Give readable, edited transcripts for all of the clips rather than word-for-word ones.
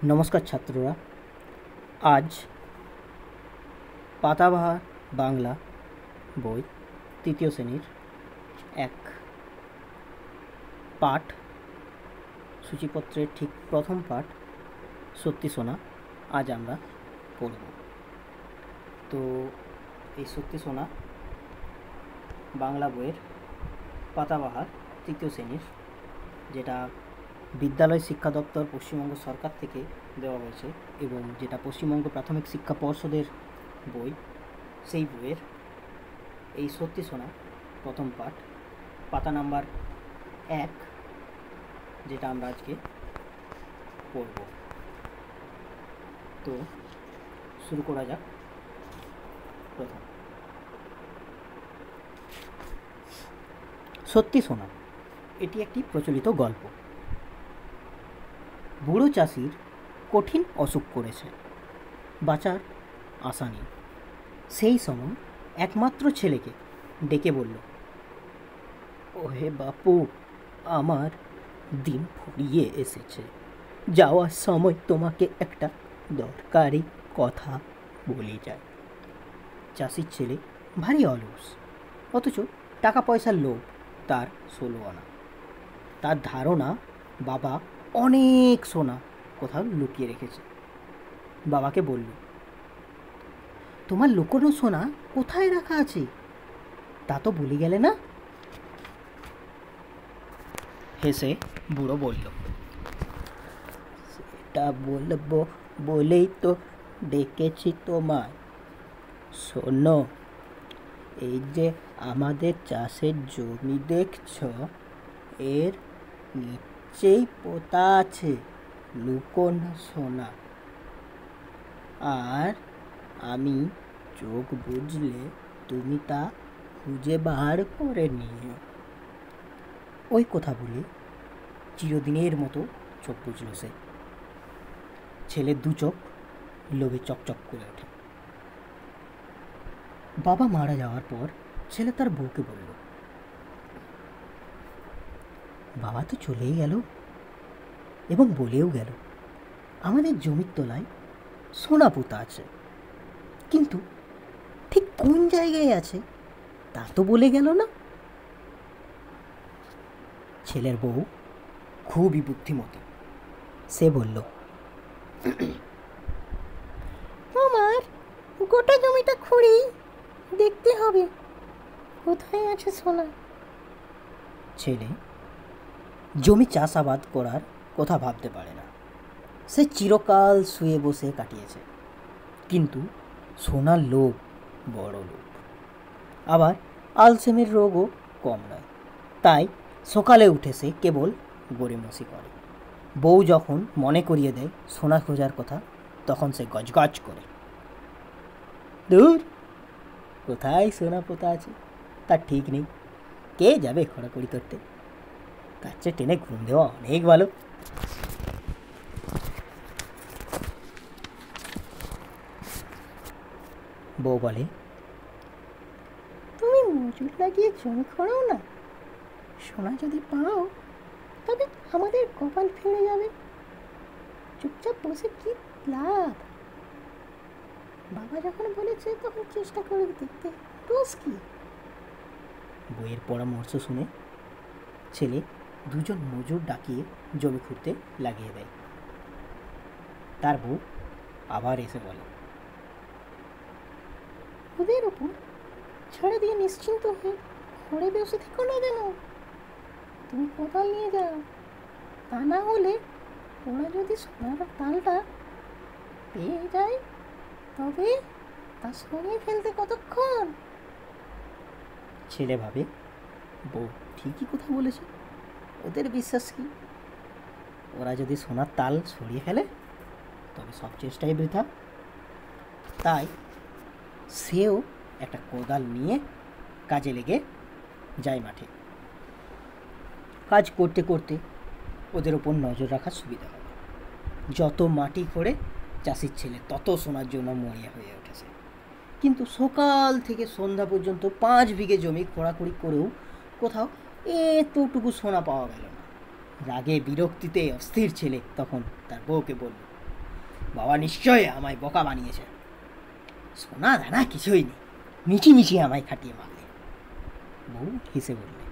নমস্কার ছাত্ররা, আজ পাতাবাহার বাংলা বই তৃতীয় শ্রেণীর এক পাঠ, সূচিপত্রের ঠিক প্রথম পাঠ সত্যি শোনা আজ আমরা পড়ব। তো এই সত্যি শোনা বাংলা বইয়ের পাতাবাহার তৃতীয় শ্রেণীর, যেটা বিদ্যালয় শিক্ষা দপ্তর পশ্চিমবঙ্গ সরকার থেকে দেওয়া হয়েছে এবং যেটা পশ্চিমবঙ্গ প্রাথমিক শিক্ষা পর্ষদের বই, সেই বইয়ের এই সত্যি শোনা প্রথম পাঠ, পাতা নাম্বার 1, যেটা আমরা আজকে পড়ব। তো শুরু করা যাক। প্রথম, সত্যি শোনা। এটি একটি প্রচলিত গল্প। বুড়ো চাষির কঠিন অসুখ করেছে, বাঁচার আশা নেই। সেই সময় একমাত্র ছেলেকে ডেকে বলল, ওহে বাপু, আমার দিন ফুরিয়ে এসেছে, যাওয়ার সময় তোমাকে একটা দরকারি কথা বলে যায়। চাষির ছেলে ভারী অলস, অথচ টাকা পয়সার লোভ তার 16 আনা। তার ধারণা বাবা অনেক সোনা কোথাও লুকিয়ে রেখেছে। বাবাকে বলল, তোমার লুকোনো সোনা কোথায় রাখা আছে তা তো বলে গেলে না। হেসে বুড়ো বলল, সেটা বলবো বলেই তো ডেকেছি তোমায়। শোনো, এই যে আমাদের চাষের জমি দেখছ, এর নিচেই পোতা আছে লুকোনো সোনা। আর আমি চোখ বুঝলে তুমি তা খুঁজে বার করে নিও। ওই কথা বলে চিরদিনের মতো চোখ বুঝল সে। ছেলের দু চোখ লোভে চকচক করে ওঠে। বাবা মারা যাওয়ার পর ছেলে তার বউকে বলল, বাবা তো চলেই গেল এবং বলেও গেল আমাদের জমির তলায় সোনা পোতা আছে, কিন্তু ঠিক কোন জায়গায় আছে তা তো বলে গেল না। ছেলের বউ খুবই বুদ্ধিমতী। সে বলল, আমার গোটা জমিটা খুঁড়ি দেখতে হবে কোথায় আছে সোনা। ছেলে জমি চাষাবাদ করার কথা ভাবতে পারে না। সে চিরকাল শুয়ে বসে কাটিয়েছে, কিন্তু সোনার লোভ বড় লোভ। আবার আলসেমির রোগও কম নয়। তাই সকালে উঠে সে কেবল গড়িমসি করে। বউ যখন মনে করিয়ে দেয় সোনা খোঁজার কথা, তখন সে গজগজ করে, দূর, কোথায় সোনা পোতা আছে তার ঠিক নেই, কে যাবে খোঁড়াখুড়ি করতে, তার চেয়ে টেনে ঘুম দেওয়া অনেক ভালো। বউ বলে, তুমি মজুর লাগিয়ে জমি খোঁড়াও না, সোনা যদি পাও তবে আমাদের কপাল ফেলে যাবে। চুপচাপ বসে কি লাভ? বাবা যখন বলেছে তখন চেষ্টা করে দেখতে, দোষ কি? বইয়ের পরামর্শ শুনে ছেলে দুজন মজুর ডাকিয়ে জমি খুঁড়তে লাগিয়ে দেয়। তার বউ আবার এসে বলে, ওদের উপর ছেড়ে দিয়ে নিশ্চিন্ত হয়ে ঘরে বসে থেকো না কেন? তুমি কোদাল নিয়ে যাও, তা না হলে ওরা যদি সোনার তালটা পেয়ে যায় তবে তা সরিয়ে ফেলতে কতক্ষণ? ছেলে ভাবে, বউ ঠিকই কথা বলেছে, ওদের বিশ্বাস কি? ওরা যদি সোনার তাল সরিয়ে ফেলে তবে সব চেষ্টাই বৃথা। তাই সেও একটা কোদাল নিয়ে কাজে লেগে যায় মাঠে। কাজ করতে করতে ওদের ওপর নজর রাখার সুবিধা হবে। যত মাটি খোঁড়ে চাষির ছেলে তত সোনার জন্য মরিয়া হয়ে উঠেছে। কিন্তু সকাল থেকে সন্ধ্যা পর্যন্ত 5 বিঘে জমি খোঁড়াখুড়ি করেও কোথাও এতটুকু সোনা পাওয়া গেল না। রাগে বিরক্তিতে অস্থির ছেলে তখন তার বউকে বলল, বাবা নিশ্চয়ই আমায় বোকা বানিয়েছে, সোনা দানা কিছুই নেই, মিছিমিছি আমায় খাটিয়ে মারলে। বউ হেসে বললে,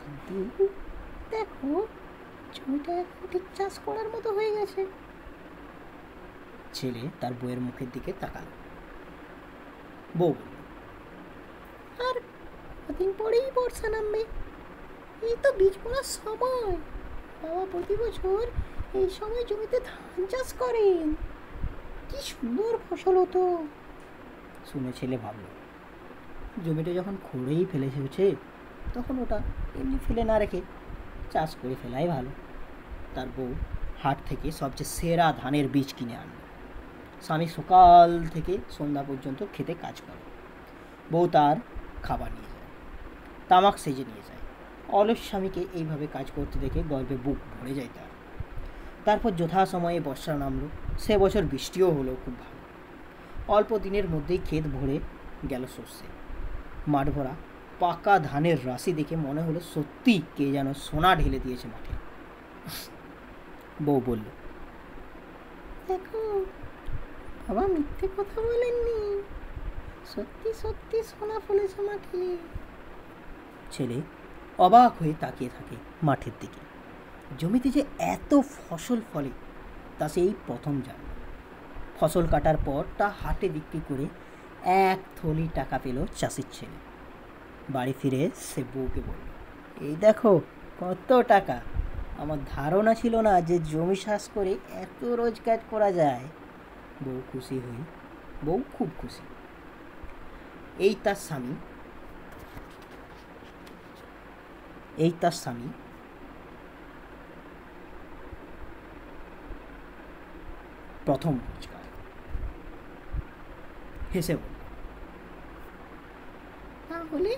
কিন্তু দেখো জমিটা এখন ঠিক চাষ করার মতো হয়ে গেছে। ছেলে তার বউয়ের মুখের দিকে তাকাল। বউ বলল, আর কদিন পরেই বর্ষা নামবে, এই তো বীজ পড়ার সময়। বাবা প্রতি বছর এই সময় জমিতে ধান চাষ করেন, কি সুন্দর ফসল হতো। শুনে ছেলে ভাবল, জমিটা যখন খুঁড়েই ফেলেছে তখন ওটা এমনি ফেলে না রেখে চাষ করে ফেলাই ভালো। তার বউ হাট থেকে সবচেয়ে সেরা ধানের বীজ কিনে আনল। স্বামী সকাল থেকে সন্ধ্যা পর্যন্ত খেতে কাজ করে, বউ তার খাবার নিয়ে যায়, তামাক সেজে নিয়ে যায়। অলস স্বামীকে এইভাবে কাজ করতে দেখে গর্বে বুক ভরে যায় তার। তারপর যথাসময়ে বর্ষা নামলো। সে বছর বৃষ্টিও হলো খুব ভালো। অল্প দিনের মধ্যেই ক্ষেত ভরে গেল শস্যে। মাঠ ভরা পাকা ধানের রাশি দেখে মনে হলো সত্যি কে যেন সোনা ঢেলে দিয়েছে মাঠে। বউ বলল, দেখো বাবা মিথ্যে কথা বলেননি, সত্যি সত্যি সোনা ফলেছে মাঠে। ছেলে অবাক হয়ে তাকিয়ে থাকে মাঠের দিকে। জমিতে যে এত ফসল ফলে তা সেই প্রথম জানল। ফসল কাটার পর তা হাটে বিক্রি করে 1 থলি টাকা পেল চাষির ছেলে। বাড়ি ফিরে সে বউকে বলল, এই দেখো কত টাকা, আমার ধারণা ছিল না যে জমি চাষ করে এত রোজগার করা যায়। বউ খুব খুশি। এই তার স্বামী প্রথম রোজগার। হেসে বলল, তাহলে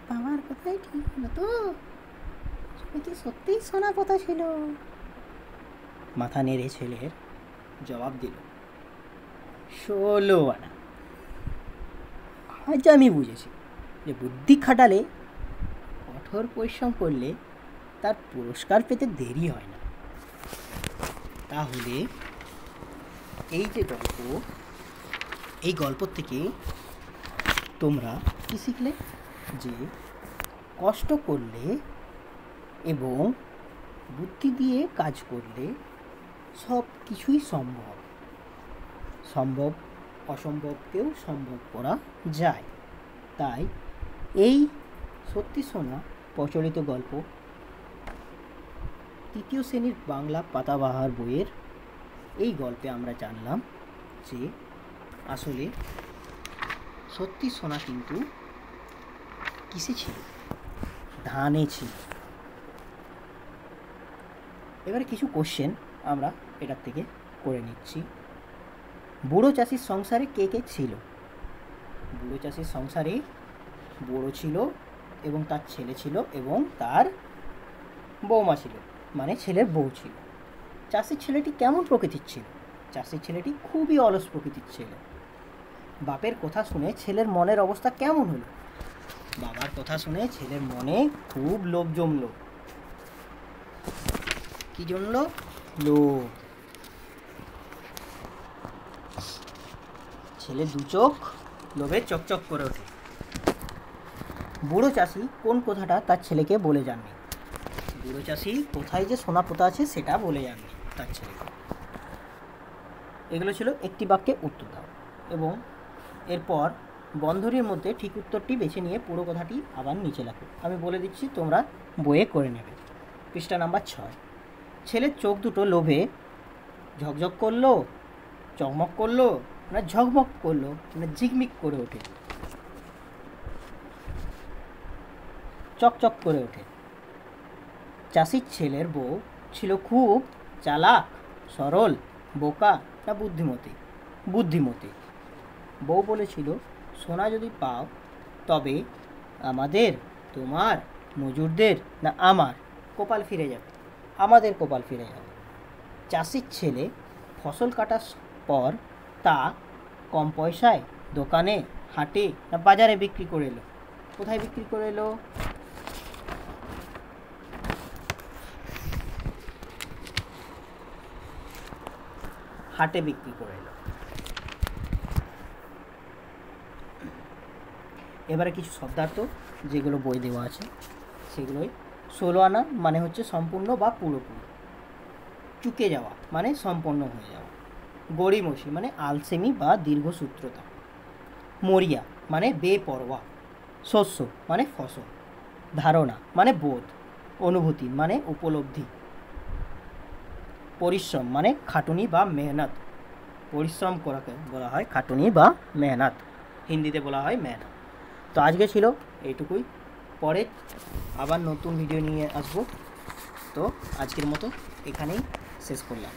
বাবার কথাই ঠিক হলো তো, জমিতে সত্যিই সোনা কথা ছিল। মাথা নেড়ে ছেলের জবাব দিল, 16 আনা। আজ আমি বুঝেছি যে বুদ্ধি খাটালে, কঠোর পরিশ্রম করলে তার পুরস্কার পেতে দেরি হয় না। তাহলে এই যে এই গল্প থেকে তোমরা কি শিখলে? যে কষ্ট করলে এবং বুদ্ধি দিয়ে কাজ করলে সব কিছুই সম্ভব, অসম্ভবকেও সম্ভব করা যায়। তাই এই সত্যি শোনা প্রচলিত গল্প 3য় শ্রেণীর বাংলা পাতাবাহার বইয়ের এই গল্পে আমরা জানলাম যে আসলে সত্যি শোনা কিন্তু কিসে ছিল? ধানে ছিল। এবারে কিছু কোশ্চেন আমরা এটার থেকে করে নিচ্ছি। বুড়ো চাষির সংসারে কে কে ছিল? বুড়ো চাষির সংসারে বুড়ো ছিল এবং তার ছেলে ছিল এবং তার বৌমা ছিল, মানে ছেলের বউ ছিল। চাষির ছেলেটি কেমন প্রকৃতির ছিল? চাষির ছেলেটি খুবই অলস প্রকৃতির ছিল। বাপের কথা শুনে ছেলের মনের অবস্থা কেমন হলো? বাবার কথা শুনে ছেলের মনে খুব লোভ জমলো। কি জমলো? লোভ। ছেলে 2 চোখ লোভে চকচক করে ওঠে। বুড়ো চাষি কোন কথাটা তার ছেলেকে বলে যাননি? বুড়ো চাষি কোথায় যে সোনা পোতা আছে সেটা বলে যাননি তার ছেলেকে। এগুলো ছিল একটি বাক্যে উত্তর দাও, এবং এরপর বন্ধনীর মধ্যে ঠিক উত্তরটি বেছে নিয়ে পুরো কথাটি আবার নিচে লেখো। আমি বলে দিচ্ছি, তোমরা বইয়ে করে নেবে। পৃষ্ঠা নাম্বার 6। ছেলের চোখ দুটো লোভে ঝকঝক করলো, চকমক করলো, না ঝকমক করলো, না ঝিকমিক করে ওঠে? চকচক করে ওঠে। চাষির ছেলের বউ ছিল খুব চালাক, সরল, বোকা, না বুদ্ধিমতী? বউ বলেছিল, সোনা যদি পাও তবে আমাদের, তোমার, মজুরদের, না আমার কপাল ফিরে যাবে? আমাদের কপাল ফিরে যাবে। চাষির ছেলে ফসল কাটার পর তা কম পয়সায় দোকানে, হাটে, না বাজারে বিক্রি করে এলো? কোথায় বিক্রি করে এলো? হাটে বিক্রি করে এলো। এবারে কিছু শব্দার্থ যেগুলো বই দেওয়া আছে সেগুলোই। 16 আনা মানে হচ্ছে সম্পূর্ণ বা পুরোপুরি, চুকে যাওয়া মানে সম্পন্ন হয়ে যাওয়া, গড়িমসি মানে আলসেমি বা দীর্ঘসূত্রতা, মরিয়া মানে বেপরোয়া, শস্য মানে ফসল, ধারণা মানে বোধ, অনুভূতি মানে উপলব্ধি, পরিশ্রম মানে খাটুনি বা মেহনত, পরিশ্রম করাকে বলা হয় খাটুনি বা মেহনত, হিন্দিতে বলা হয় মেহনত। তো আজকে ছিল এইটুকুই, পরে আবার নতুন ভিডিও নিয়ে আসবো। তো আজকের মতো এখানেই শেষ করলাম।